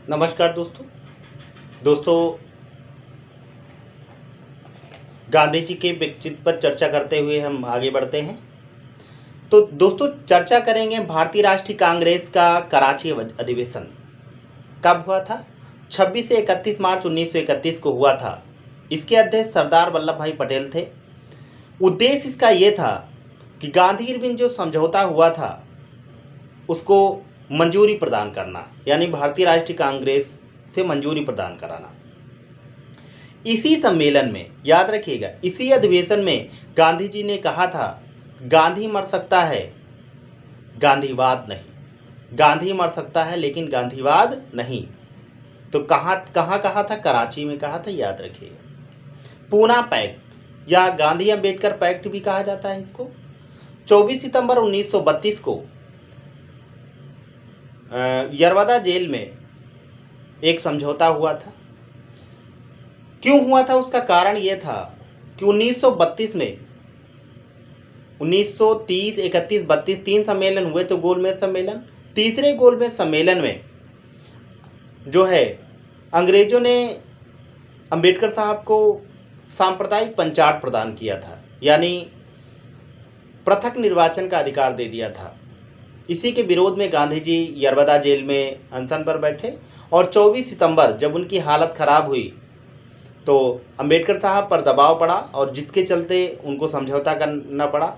नमस्कार दोस्तों। दोस्तों, गांधी जी के व्यक्तित्व पर चर्चा करते हुए हम आगे बढ़ते हैं। तो दोस्तों, चर्चा करेंगे भारतीय राष्ट्रीय कांग्रेस का कराची अधिवेशन कब हुआ था। 26 से 31 मार्च 1931 को हुआ था। इसके अध्यक्ष सरदार वल्लभ भाई पटेल थे। उद्देश्य इसका ये था कि गांधी इरविन जो समझौता हुआ था उसको मंजूरी प्रदान करना, यानी भारतीय राष्ट्रीय कांग्रेस से मंजूरी प्रदान कराना। इसी सम्मेलन में, याद रखिएगा, इसी अधिवेशन में गांधी जी ने कहा था, गांधी मर सकता है, गांधीवाद नहीं। गांधी मर सकता है लेकिन गांधीवाद नहीं। तो कहाँ कहाँ कहा था? कराची में कहा था, याद रखिएगा। पूना पैक्ट या गांधी अम्बेडकर पैक्ट भी कहा जाता है इसको। 24 सितंबर 1932 को यरवदा जेल में एक समझौता हुआ था। क्यों हुआ था? उसका कारण यह था कि 1932 में 1930, 31, 32 तीन सम्मेलन हुए। तो गोलमेज सम्मेलन, तीसरे गोलमेज सम्मेलन में जो है अंग्रेजों ने अंबेडकर साहब को सांप्रदायिक पंचायत प्रदान किया था, यानी पृथक निर्वाचन का अधिकार दे दिया था। इसी के विरोध में गांधी जी यरवदा जेल में अनशन पर बैठे और 24 सितंबर जब उनकी हालत खराब हुई तो अंबेडकर साहब पर दबाव पड़ा और जिसके चलते उनको समझौता करना पड़ा।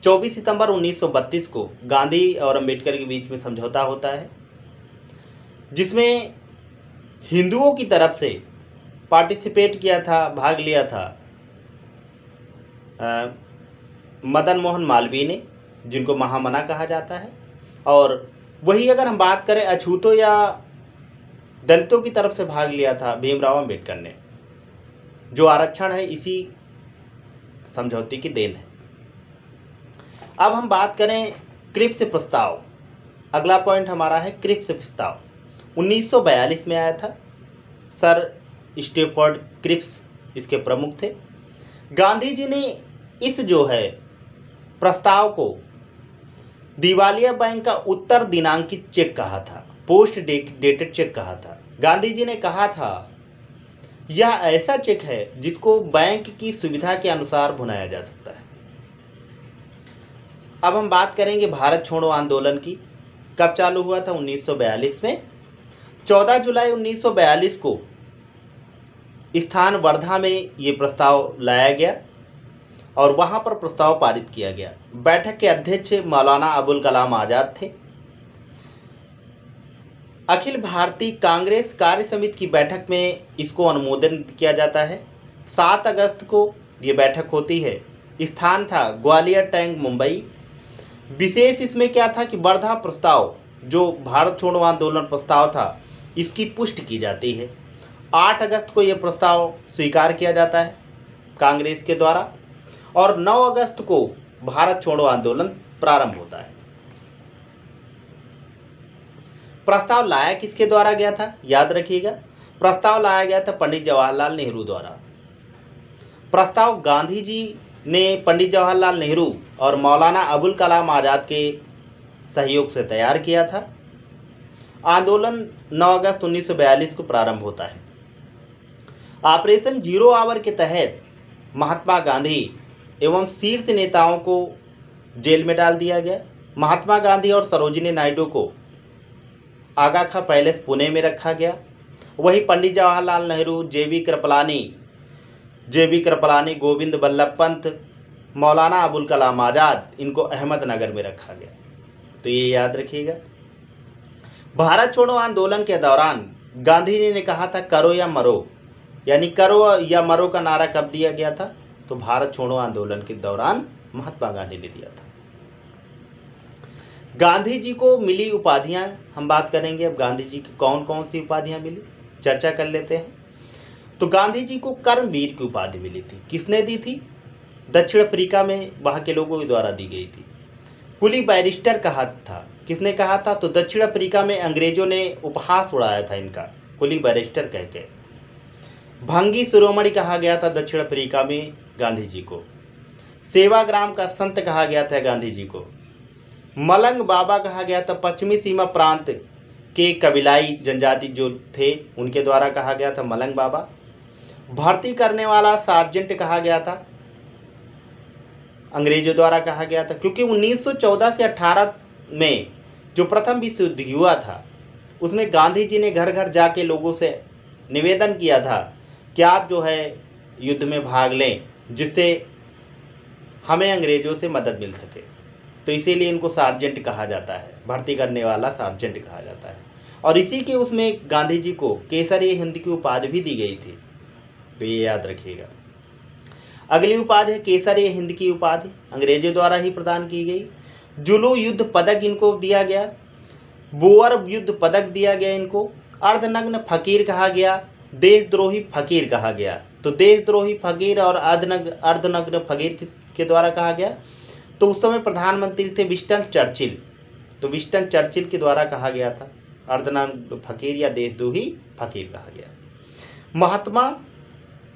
24 सितंबर 1932 को गांधी और अंबेडकर के बीच में समझौता होता है, जिसमें हिंदुओं की तरफ से पार्टिसिपेट किया था, भाग लिया था मदन मोहन मालवीय ने, जिनको महामना कहा जाता है। और वही अगर हम बात करें अछूतों या दलितों की तरफ से भाग लिया था भीमराव अंबेडकर ने। जो आरक्षण है इसी समझौते की देन है। अब हम बात करें क्रिप्स प्रस्ताव। अगला पॉइंट हमारा है क्रिप्स प्रस्ताव। 1942 में आया था। सर स्टेफोर्ड क्रिप्स इसके प्रमुख थे। गांधी जी ने इस जो है प्रस्ताव को दिवालिया बैंक का उत्तर दिनांकित चेक कहा था, पोस्ट डेटेड चेक कहा था। गांधी जी ने कहा था यह ऐसा चेक है जिसको बैंक की सुविधा के अनुसार भुनाया जा सकता है। अब हम बात करेंगे भारत छोड़ो आंदोलन की। कब चालू हुआ था? 1942 में। 14 जुलाई 1942 को स्थान वर्धा में ये प्रस्ताव लाया गया और वहां पर प्रस्ताव पारित किया गया। बैठक के अध्यक्ष मौलाना अबुल कलाम आज़ाद थे। अखिल भारतीय कांग्रेस कार्य समिति की बैठक में इसको अनुमोदन किया जाता है। 7 अगस्त को ये बैठक होती है। स्थान था ग्वालियर टैंक, मुंबई। विशेष इसमें क्या था कि वर्धा प्रस्ताव, जो भारत छोड़ो आंदोलन प्रस्ताव था, इसकी पुष्टि की जाती है। 8 अगस्त को यह प्रस्ताव स्वीकार किया जाता है कांग्रेस के द्वारा और 9 अगस्त को भारत छोड़ो आंदोलन प्रारंभ होता है। प्रस्ताव लाया किसके द्वारा गया था? याद रखिएगा, प्रस्ताव लाया गया था पंडित जवाहरलाल नेहरू द्वारा। प्रस्ताव गांधी जी ने पंडित जवाहरलाल नेहरू और मौलाना अबुल कलाम आज़ाद के सहयोग से तैयार किया था। आंदोलन 9 अगस्त 1942 को प्रारंभ होता है। ऑपरेशन जीरो आवर के तहत महात्मा गांधी एवं शीर्ष नेताओं को जेल में डाल दिया गया। महात्मा गांधी और सरोजिनी नायडू को आगा खां पैलेस पुणे में रखा गया। वही पंडित जवाहरलाल नेहरू, जेबी कृपलानी, गोविंद बल्लभ पंत, मौलाना अबुल कलाम आज़ाद, इनको अहमदनगर में रखा गया। तो ये याद रखिएगा। भारत छोड़ो आंदोलन के दौरान गांधी जी ने कहा था करो या मरो, यानी करो या मरो का नारा कब दिया गया था? तो भारत छोड़ो आंदोलन के दौरान महात्मा गांधी ने दिया था। गांधी जी को मिली उपाधियां हम बात करेंगे। अब गांधी जी की कौन कौन सी उपाधियां मिली, चर्चा कर लेते हैं। तो गांधी जी को कर्मवीर की उपाधि मिली थी। किसने दी थी? दक्षिण अफ्रीका में वहां के लोगों के द्वारा दी गई थी। कुली बैरिस्टर कहा था। किसने कहा था? तो दक्षिण अफ्रीका में अंग्रेजों ने उपहास उड़ाया था इनका, कुली बैरिस्टर कह के। भंगी शिरोमणि कहा गया था दक्षिण अफ्रीका में गांधी जी को। सेवाग्राम का संत कहा गया था गांधी जी को। मलंग बाबा कहा गया था पश्चिमी सीमा प्रांत के कबीलाई जनजाति जो थे उनके द्वारा कहा गया था मलंग बाबा। भर्ती करने वाला सार्जेंट कहा गया था, अंग्रेजों द्वारा कहा गया था, क्योंकि 1914 से 18 में जो प्रथम विश्व युद्ध हुआ था उसमें गांधी जी ने घर घर जाके लोगों से निवेदन किया था कि आप जो है युद्ध में भाग लें, जिससे हमें अंग्रेजों से मदद मिल सके। तो इसीलिए इनको सार्जेंट कहा जाता है, भर्ती करने वाला सार्जेंट कहा जाता है। और इसी के उसमें गांधी जी को केसरी हिंद की उपाधि भी दी गई थी, तो ये याद रखिएगा। अगली उपाधि है केसरी हिंद की उपाधि, अंग्रेजों द्वारा ही प्रदान की गई। जुलू युद्ध पदक इनको दिया गया, बोअर युद्ध पदक दिया गया इनको, अर्धनग्न फकीर कहा गया, देशद्रोही फकीर कहा गया। तो देशद्रोही फकीर और अर्धनग्न फकीर किसके द्वारा कहा गया? तो उस समय प्रधानमंत्री थे विंस्टन चर्चिल, तो विंस्टन चर्चिल के द्वारा कहा गया था अर्धनग्न फकीर या देशद्रोही फकीर कहा गया। महात्मा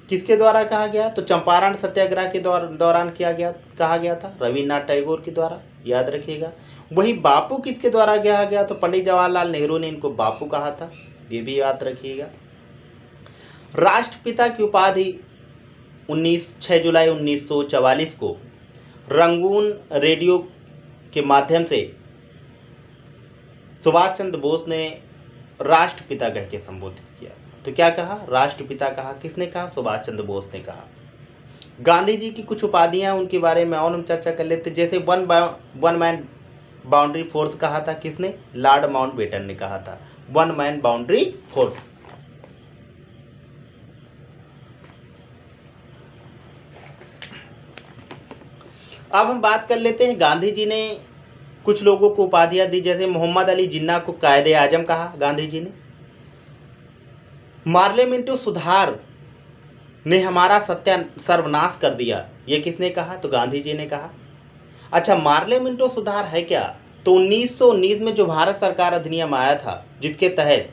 किसके द्वारा कहा गया? तो चंपारण सत्याग्रह के दौरान कहा गया था रविन्द्रनाथ टैगोर के द्वारा, याद रखिएगा। वही बापू किसके द्वारा कहा गया? तो पंडित जवाहरलाल नेहरू ने इनको बापू कहा था, ये भी याद रखिएगा। राष्ट्रपिता की उपाधि 6 जुलाई 1944 को रंगून रेडियो के माध्यम से सुभाष चंद्र बोस ने राष्ट्रपिता कह के संबोधित किया। तो क्या कहा? राष्ट्रपिता कहा। किसने कहा? सुभाष चंद्र बोस ने कहा। गांधी जी की कुछ उपाधियां, उनके बारे में और हम चर्चा कर लेते। जैसे वन मैन बाउंड्री फोर्स कहा था, किसने? लॉर्ड माउंटबेटन ने कहा था, वन मैन बाउंड्री फोर्स। अब हम बात कर लेते हैं, गांधी जी ने कुछ लोगों को उपाधियां दी। जैसे मोहम्मद अली जिन्ना को कायदे आजम कहा गांधी जी ने। पार्लियामेंटरी सुधार ने हमारा सर्वनाश कर दिया, ये किसने कहा? तो गांधी जी ने कहा। अच्छा, पार्लियामेंटरी सुधार है क्या? तो 1919 में जो भारत सरकार अधिनियम आया था, जिसके तहत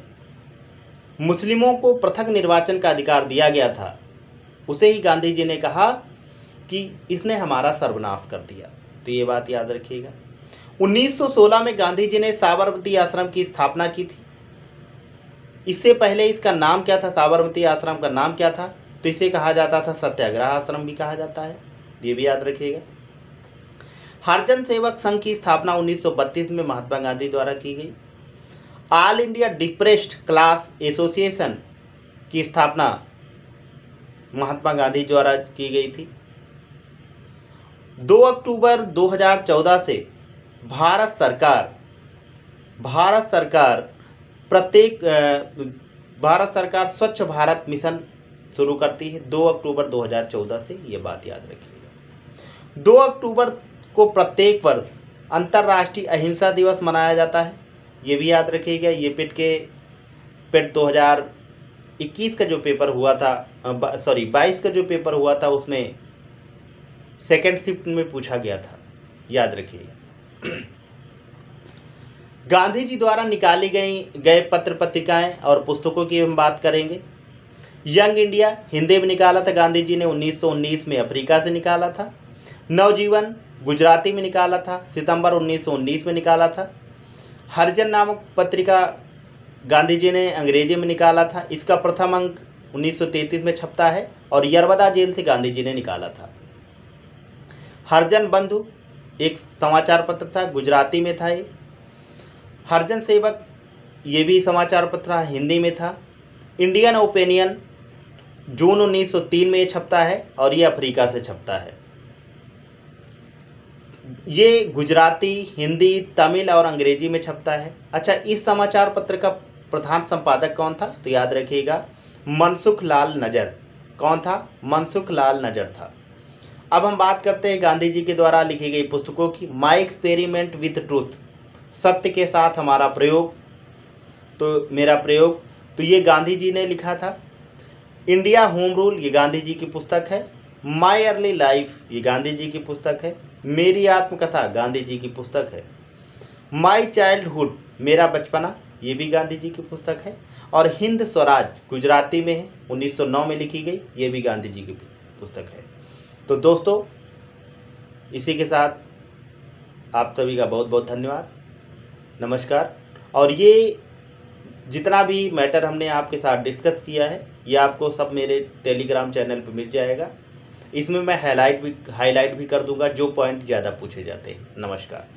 मुस्लिमों को पृथक निर्वाचन का अधिकार दिया गया था, उसे ही गांधी जी ने कहा कि इसने हमारा सर्वनाश कर दिया। तो ये बात याद रखिएगा। 1916 में गांधी जी ने साबरमती आश्रम की स्थापना की थी। इससे पहले इसका नाम क्या था? साबरमती आश्रम का नाम क्या था? तो इसे कहा जाता था सत्याग्रह आश्रम भी कहा जाता है, ये भी याद रखिएगा। हरिजन सेवक संघ की स्थापना 1932 में महात्मा गांधी द्वारा की गई। All India depressed class association की स्थापना महात्मा गांधी द्वारा की गई थी। 2 अक्टूबर 2014 से भारत सरकार स्वच्छ भारत मिशन शुरू करती है 2 अक्टूबर 2014 से, ये बात याद रखिएगा। 2 अक्टूबर को प्रत्येक वर्ष अंतर्राष्ट्रीय अहिंसा दिवस मनाया जाता है, ये भी याद रखिएगा। ये पेट 2021 का जो पेपर हुआ था, 22 का जो पेपर हुआ था, उसमें सेकेंड शिफ्ट में पूछा गया था, याद रखिएगा। गांधी जी द्वारा निकाली गए पत्र पत्रिकाएं और पुस्तकों की हम बात करेंगे। यंग इंडिया हिंदी में निकाला था गांधी जी ने 1919 में, अफ्रीका से निकाला था। नवजीवन गुजराती में निकाला था, सितंबर 1919 में निकाला था। हरिजन नामक पत्रिका गांधी जी ने अंग्रेजी में निकाला था, इसका प्रथम अंक 1933 में छपता है और यरवदा जेल से गांधी जी ने निकाला था। हरिजन बंधु एक समाचार पत्र था, गुजराती में था ये। हरिजन सेवक ये भी समाचार पत्र था, हिंदी में था। इंडियन ओपिनियन जून 1903 में ये छपता है और ये अफ्रीका से छपता है। ये गुजराती, हिंदी, तमिल और अंग्रेजी में छपता है। अच्छा, इस समाचार पत्र का प्रधान संपादक कौन था? तो याद रखिएगा, मनसुख लाल नजर। कौन था? मनसुख लाल नजर था। अब हम बात करते हैं गांधी जी के द्वारा लिखी गई पुस्तकों की। माई एक्सपेरिमेंट विथ ट्रूथ, सत्य के साथ हमारा प्रयोग, तो मेरा प्रयोग, तो ये गांधी जी ने लिखा था। इंडिया होम रूल, ये गांधी जी की पुस्तक है। माई अर्ली लाइफ, ये गांधी जी की पुस्तक है। मेरी आत्मकथा गांधी जी की पुस्तक है। माई चाइल्डहुड, मेरा बचपना, ये भी गांधी जी की पुस्तक है। और हिंद स्वराज गुजराती में है, 1909 में लिखी गई, ये भी गांधी जी की पुस्तक है। तो दोस्तों, इसी के साथ आप सभी का बहुत बहुत धन्यवाद, नमस्कार। और ये जितना भी मैटर हमने आपके साथ डिस्कस किया है ये आपको सब मेरे टेलीग्राम चैनल पर मिल जाएगा। इसमें मैं हाईलाइट भी कर दूंगा जो पॉइंट ज़्यादा पूछे जाते हैं। नमस्कार।